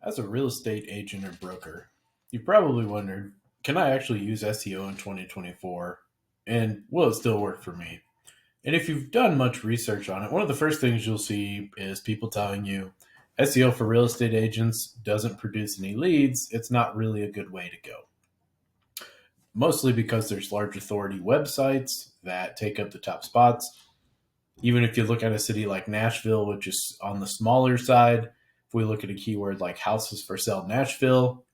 As a real estate agent or broker, you probably wondered, can I actually use SEO in 2024? And will it still work for me? And if you've done much research on it, one of the first things you'll see is people telling you SEO for real estate agents doesn't produce any leads. It's not really a good way to go. Mostly because there's large authority websites that take up the top spots. Even if you look at a city like Nashville, which is on the smaller side, if we look at a keyword like houses for sale Nashville,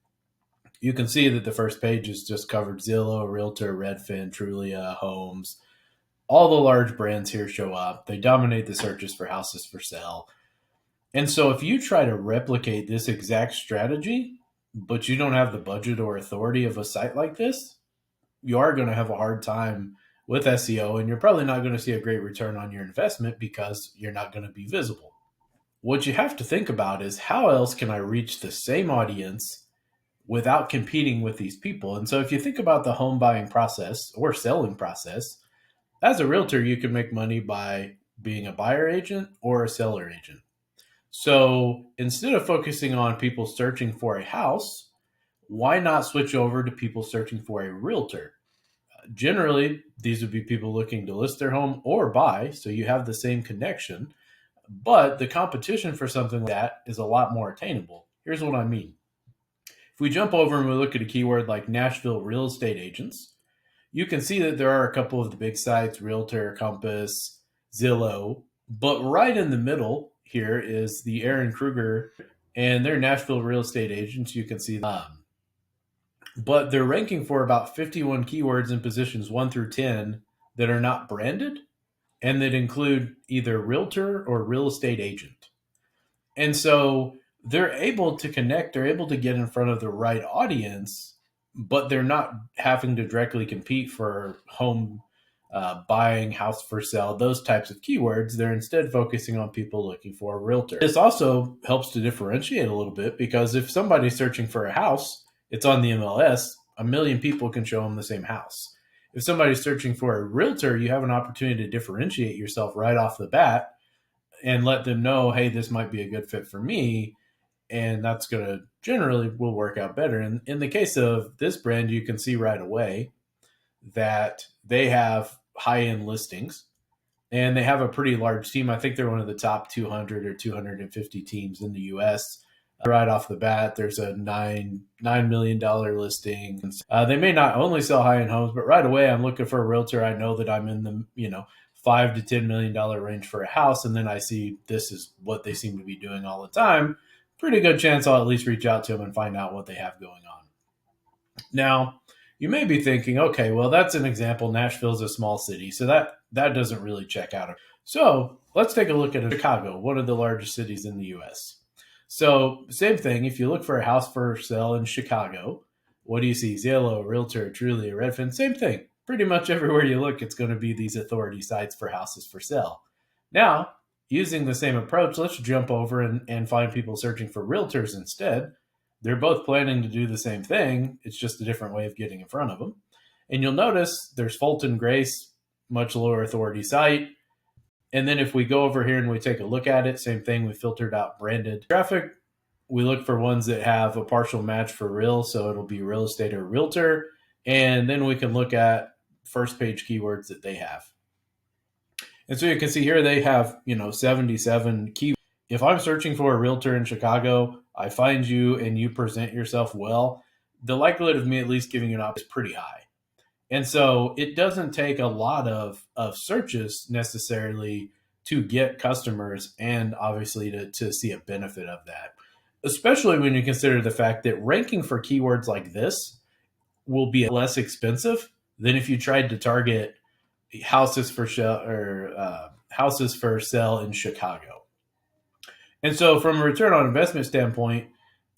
you can see that the first page is just covered Zillow, Realtor, Redfin, Trulia, Homes. All the large brands here show up. They dominate the searches for houses for sale. And so if you try to replicate this exact strategy, but you don't have the budget or authority of a site like this, you are going to have a hard time with SEO, and you're probably not going to see a great return on your investment because you're not going to be visible. What you have to think about is, how else can I reach the same audience without competing with these people? And so if you think about the home buying process or selling process, as a realtor, you can make money by being a buyer agent or a seller agent. So instead of focusing on people searching for a house, why not switch over to people searching for a realtor? Generally, these would be people looking to list their home or buy, so you have the same connection, but the competition for something like that is a lot more attainable. Here's what I mean. If we jump over and we look at a keyword like Nashville real estate agents, you can see that there are a couple of the big sites, Realtor, Compass, Zillow, but right in the middle here is the Aaron Kruger and their Nashville real estate agents. You can see but they're ranking for about 51 keywords in positions 1 through 10 that are not branded and that include either realtor or real estate agent. And so they're able to connect, they're able to get in front of the right audience, but they're not having to directly compete for home buying, house for sale, those types of keywords. They're instead focusing on people looking for a realtor. This also helps to differentiate a little bit, because if somebody's searching for a house, it's on the MLS, a million people can show them the same house. If somebody's searching for a realtor, you have an opportunity to differentiate yourself right off the bat and let them know, hey, this might be a good fit for me. And that's going to generally will work out better. And in the case of this brand, you can see right away that they have high-end listings and they have a pretty large team. I think they're one of the top 200 or 250 teams in the US. Right off the bat, there's a $9 million listing. They may not only sell high-end homes, but right away I'm looking for a realtor. I know that I'm in the $5 to $10 million range for a house, and then I see this is what they seem to be doing all the time. Pretty good chance I'll at least reach out to them and find out what they have going on. Now, you may be thinking, okay, well, that's an example. Nashville's a small city, so that doesn't really check out. So let's take a look at Chicago, one of the largest cities in the U.S. So same thing, if you look for a house for sale in Chicago, what do you see? Zillow, Realtor, Trulia, Redfin, same thing. Pretty much everywhere you look, it's going to be these authority sites for houses for sale. Now, using the same approach, let's jump over and find people searching for realtors instead. They're both planning to do the same thing. It's just a different way of getting in front of them. And you'll notice there's Fulton Grace, much lower authority site. And then if we go over here and we take a look at it, same thing, we filtered out branded traffic. We look for ones that have a partial match for real, so it'll be real estate or realtor. And then we can look at first page keywords that they have. And so you can see here they have, 77 keywords. If I'm searching for a realtor in Chicago, I find you and you present yourself well, the likelihood of me at least giving you an option is pretty high. And so it doesn't take a lot of searches necessarily to get customers and obviously to see a benefit of that, especially when you consider the fact that ranking for keywords like this will be less expensive than if you tried to target houses for sale or houses for sale in Chicago. And so from a return on investment standpoint,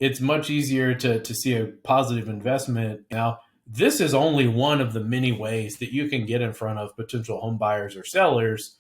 it's much easier to see a positive investment. Now, this is only one of the many ways that you can get in front of potential home buyers or sellers